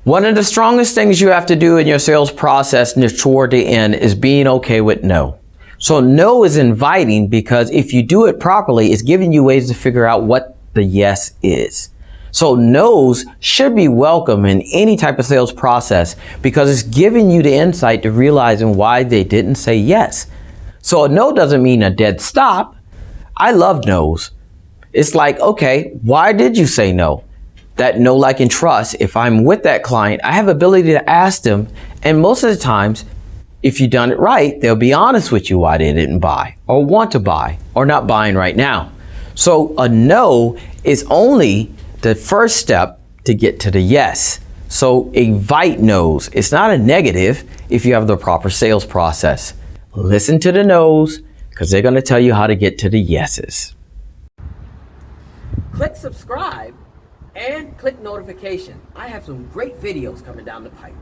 One of the strongest things you have to do in your sales process toward the end is being okay with no. So no is inviting because if you do it properly, it's giving you ways to figure out what the yes is. So no's should be welcome in any type of sales process because it's giving you the insight to realizing why they didn't say yes. So a no doesn't mean a dead stop. I love no's. It's like, okay, why did you say no? That know, like, and trust. If I'm with that client, I have ability to ask them. And most of the times, if you've done it right, they'll be honest with you why they didn't buy or want to buy or not buying right now. So a no is only the first step to get to the yes. So invite no's. It's not a negative if you have the proper sales process. Listen to the no's because they're going to tell you how to get to the yeses. Click subscribe and click notification. I have some great videos coming down the pipe.